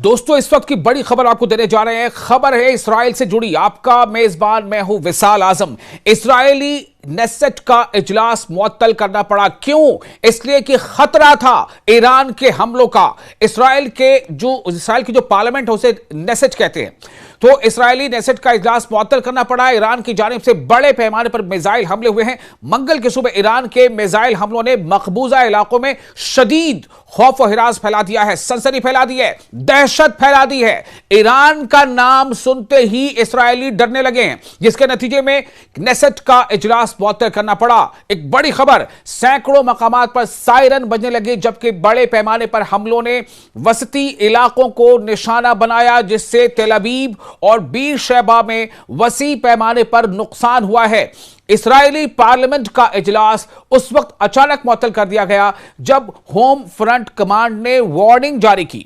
दोस्तों, इस वक्त की बड़ी खबर आपको देने जा रहे हैं। खबर है इस्राइल से जुड़ी। आपका मेजबान मैं हूं विशाल आजम। इस्राइली नेसेट का इजलास मुअत्तल करना पड़ा। क्यों? इसलिए कि खतरा था ईरान के हमलों का। इस्राइल की जो पार्लियामेंट है उसे नेसेट कहते हैं। तो इस्राइली नेसेट का इजलास मुअत्तल करना पड़ा। ईरान की जानिब से बड़े पैमाने पर मिसाइल हमले हुए हैं। मंगल की सुबह ईरान के मिसाइल हमलों ने मकबूजा इलाकों में शदीद खौफ और हिरास फैला दिया है, सनसनी फैला दी है, दहशत फैला दी है। ईरान का नाम सुनते ही इस्राएली डरने लगे हैं, जिसके नतीजे में नेसेट का इजलास मुअत्तल करना पड़ा। एक बड़ी खबर, सैकड़ों मकामात पर सायरन बजने लगे, जबकि बड़े पैमाने पर हमलों ने वसती इलाकों को निशाना बनाया, जिससे तेल अवीव और बीर शैबा में वसी पैमाने पर नुकसान हुआ है। इस्राएली पार्लियामेंट का इजलास उस वक्त अचानक मुअत्तल कर दिया गया जब होम फ्रंट कमांड ने वार्निंग जारी की।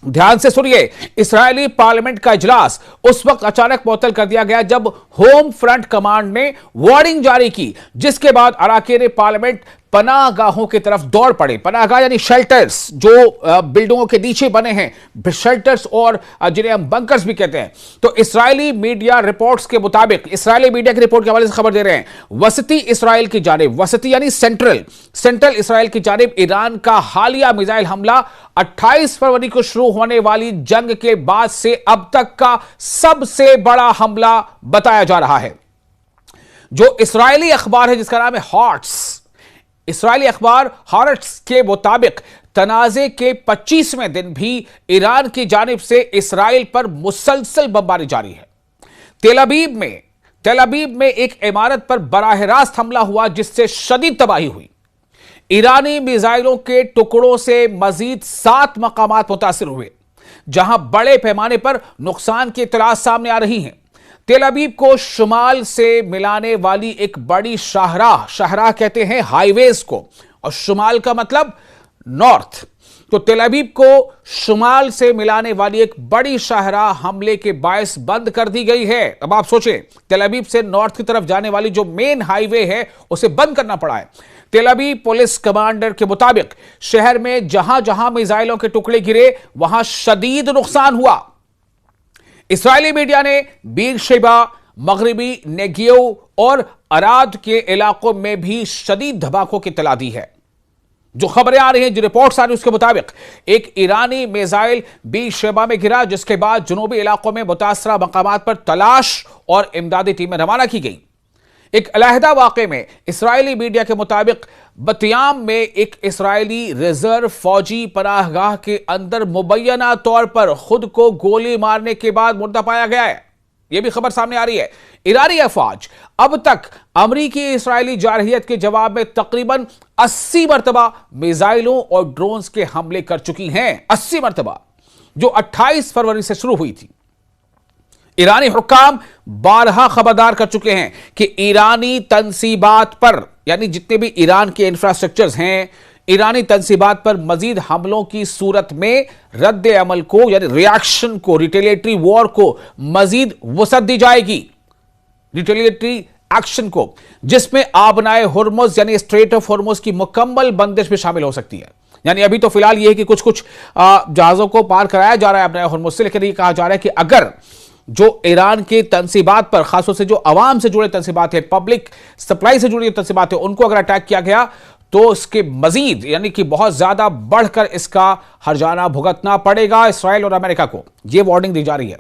ध्यान से सुनिए, इस्राएली पार्लियामेंट का इजलास उस वक्त अचानक मुअत्तल कर दिया गया जब होम फ्रंट कमांड ने वार्निंग जारी की, जिसके बाद अराकीन पार्लियामेंट पनाहगाहों की तरफ दौड़ पड़े। पनाहगाह यानी शेल्टर्स, जो बिल्डिंगों के नीचे बने हैं, शेल्टर्स, और जिन्हें हम बंकर्स भी कहते हैं। तो इस्राएली मीडिया रिपोर्ट्स के मुताबिक, इस्राएली मीडिया की रिपोर्ट के हवाले से खबर दे रहे हैं, वसती इस्राएल की जानिब, वसती यानी सेंट्रल इस्राएल की जानिब ईरान का हालिया मिसाइल हमला 28 फरवरी को शुरू होने वाली जंग के बाद से अब तक का सबसे बड़ा हमला बताया जा रहा है। जो इस्राएली अखबार है जिसका नाम है हॉट्स, इस्राएली अखबार हॉट्स के मुताबिक तनाजे के 25वें दिन भी ईरान की जानिब से इस्राएल पर मुसलसल बमबारी जारी है। तेल अवीव में एक इमारत पर बराह रास्त हमला हुआ, जिससे शदीद तबाही हुई। ईरानी मिसाइलों के टुकड़ों से मजीद 7 मकामात मुतासिर हुए, जहां बड़े पैमाने पर नुकसान की इत्तलात सामने आ रही हैं। तेल अवीव को शुमाल से मिलाने वाली एक बड़ी शाहराह कहते हैं हाईवेज को, और शुमाल का मतलब नॉर्थ। तो तेल अवीव को शुमाल से मिलाने वाली एक बड़ी शाहराह हमले के बायस बंद कर दी गई है। अब आप सोचें, तेल अवीव से नॉर्थ की तरफ जाने वाली जो मेन हाईवे है उसे बंद करना पड़ा है। तेल अवीव पुलिस कमांडर के मुताबिक शहर में जहां जहां मिसाइलों के टुकड़े गिरे वहां शदीद नुकसान हुआ। इस्राएली मीडिया ने बीर शेबा, मगरिबी नेगियो और अराद के इलाकों में भी शदीद धमाकों की इत्तला दी है। जो खबरें आ रही हैं, जो रिपोर्ट्स आ रही हैं, उसके मुताबिक एक ईरानी मिसाइल बीर शेबा में गिरा, जिसके बाद जुनूबी इलाकों में मुतासरा मकामात पर तलाश और इमदादी टीमें रवाना की गई। एक अलहदा वाक़े में इस्राएली मीडिया के मुताबिक बतियाम में एक इस्राएली रिजर्व फौजी पनाहगाह के अंदर मुबैना तौर पर खुद को गोली मारने के बाद मुर्दा पाया गया है। यह भी खबर सामने आ रही है। ईरानी अफवाज अब तक अमरीकी इस्राएली जारहियत के जवाब में तकरीबन 80 मरतबा मिसाइलों और ड्रोन्स के हमले कर चुकी हैं। 80 मरतबा, जो 28 फरवरी से शुरू हुई थी। ईरानी हुक्काम बारहा खबरदार कर चुके हैं कि ईरानी तंसीबात पर, यानी जितने भी ईरान के इंफ्रास्ट्रक्चर्स हैं, ईरानी तंसीबात पर मजीद हमलों की सूरत में रद्द अमल को, यानी रिएक्शन को, रिटेलिएटरी वॉर को मजीद वसअत दी जाएगी। रिटेलिएटरी एक्शन को, जिसमें आबनाए हुर्मुज यानी स्ट्रेट ऑफ हुर्मुज की मुकम्मल बंदिश भी शामिल हो सकती है। यानी अभी तो फिलहाल यह है कि कुछ जहाजों को पार कराया जा रहा है आबनाए हुर्मुज से, लेकिन यह कहा जा रहा है कि अगर जो ईरान के तंसीबात पर, खासतौर से जो अवाम से जुड़े तंसीबात है, पब्लिक सप्लाई से जुड़ी तंसीबात है, उनको अगर अटैक किया गया तो इसके मजीद, यानी कि बहुत ज्यादा बढ़कर इसका हर्जाना भुगतना पड़ेगा इस्राएल और अमेरिका को। यह वार्निंग दी जा रही है।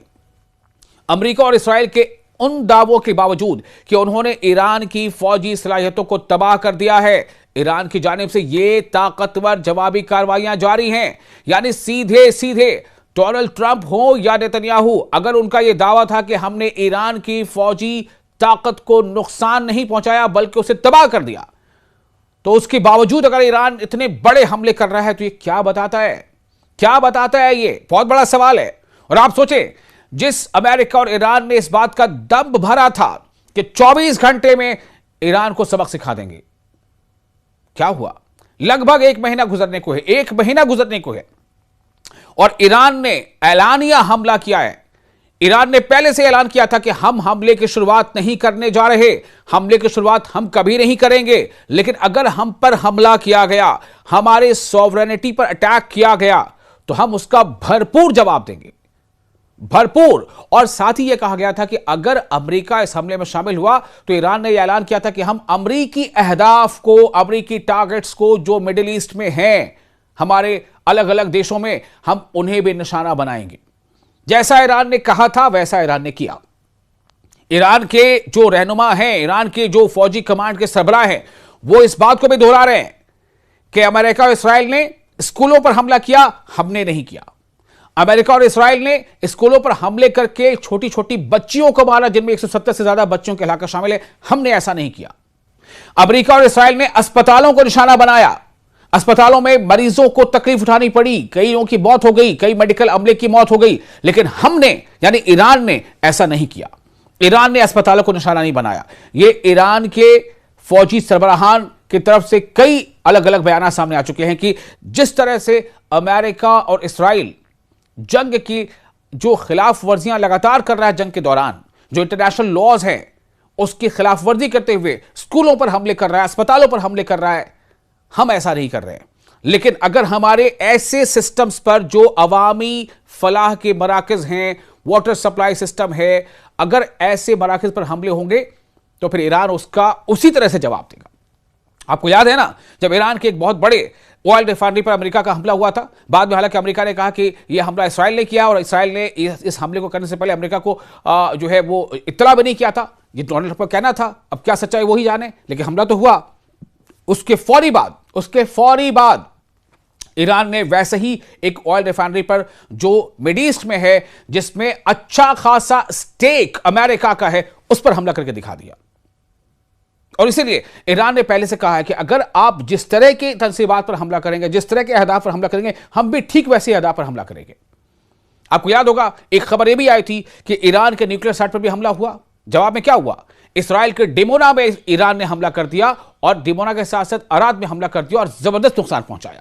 अमेरिका और इस्राएल के उन दावों के बावजूद कि उन्होंने ईरान की फौजी सलाहियतों को तबाह कर दिया है, ईरान की जानिब से ये ताकतवर जवाबी कार्रवाइयां जारी हैं। यानी सीधे डोनाल्ड ट्रंप हो या नेतन्याहू, अगर उनका यह दावा था कि हमने ईरान की फौजी ताकत को नुकसान नहीं पहुंचाया बल्कि उसे तबाह कर दिया, तो उसके बावजूद अगर ईरान इतने बड़े हमले कर रहा है तो यह क्या बताता है? क्या बताता है? यह बहुत बड़ा सवाल है। और आप सोचें, जिस अमेरिका और ईरान ने इस बात का दम भरा था कि 24 घंटे में ईरान को सबक सिखा देंगे, क्या हुआ? लगभग 1 महीना गुजरने को है, 1 महीना गुजरने को है, और ईरान ने ऐलानिया हमला किया है। ईरान ने पहले से ऐलान किया था कि हम हमले की शुरुआत नहीं करने जा रहे, हमले की शुरुआत हम कभी नहीं करेंगे, लेकिन अगर हम पर हमला किया गया, हमारे सॉवरेनिटी पर अटैक किया गया, तो हम उसका भरपूर जवाब देंगे, भरपूर। और साथ ही यह कहा गया था कि अगर अमेरिका इस हमले में शामिल हुआ तो ईरान ने यह ऐलान किया था कि हम अमेरिकी अहदाफ को, अमेरिकी टारगेट्स को जो मिडिल ईस्ट में हैं, हमारे अलग अलग देशों में, हम उन्हें भी निशाना बनाएंगे। जैसा ईरान ने कहा था वैसा ईरान ने किया। ईरान के जो रहनुमा हैं, ईरान के जो फौजी कमांड के सरबराह हैं, वो इस बात को भी दोहरा रहे हैं कि अमेरिका और इस्राएल ने स्कूलों पर हमला किया, हमने नहीं किया। अमेरिका और इस्राएल ने स्कूलों पर हमले करके छोटी छोटी बच्चियों को मारा, जिनमें 170 से ज्यादा बच्चों के इलाका शामिल है, हमने ऐसा नहीं किया। अमेरिका और इस्राएल ने अस्पतालों को निशाना बनाया, अस्पतालों में मरीजों को तकलीफ उठानी पड़ी, कईयों की मौत हो गई, कई मेडिकल अमले की मौत हो गई, लेकिन हमने यानी ईरान ने ऐसा नहीं किया। ईरान ने अस्पतालों को निशाना नहीं बनाया। यह ईरान के फौजी सरबराहान की तरफ से कई अलग अलग बयान सामने आ चुके हैं कि जिस तरह से अमेरिका और इस्राएल जंग की जो खिलाफ वर्जियां लगातार कर रहा है, जंग के दौरान जो इंटरनेशनल लॉज हैं उसकी खिलाफ वर्जी करते हुए स्कूलों पर हमले कर रहा है, अस्पतालों पर हमले कर रहा है, हम ऐसा नहीं कर रहे हैं। लेकिन अगर हमारे ऐसे सिस्टम्स पर जो अवामी फलाह के मराकज हैं, वाटर सप्लाई सिस्टम है, अगर ऐसे मराकज पर हमले होंगे तो फिर ईरान उसका उसी तरह से जवाब देगा। आपको याद है ना, जब ईरान के एक बहुत बड़े ऑयल रिफाइनरी पर अमेरिका का हमला हुआ था, बाद में हालांकि अमेरिका ने कहा कि यह हमला इसराइल ने किया, और इसराइल ने इस हमले को करने से पहले अमेरिका को जो है वो इत्तला भी नहीं किया था। ये डोनाल्ड ट्रंप का कहना था, अब क्या सच्चाई वही जाने, लेकिन हमला तो हुआ। उसके फौरी बाद ईरान ने वैसे ही एक ऑयल रिफाइनरी पर जो मिड ईस्ट में है, जिसमें अच्छा खासा स्टेक अमेरिका का है, उस पर हमला करके दिखा दिया। और इसीलिए ईरान ने पहले से कहा है कि अगर आप जिस तरह की तनसीबात पर हमला करेंगे, जिस तरह के अहदाफ पर हमला करेंगे, हम भी ठीक वैसे अहदाफ पर हमला करेंगे। आपको याद होगा एक खबर यह भी आई थी कि ईरान के न्यूक्लियर साइट पर भी हमला हुआ। जवाब में क्या हुआ? इसराइल के डिमोना में ईरान ने हमला कर दिया, और डिमोना के साथ साथ अराद में हमला कर दिया और जबरदस्त नुकसान पहुंचाया।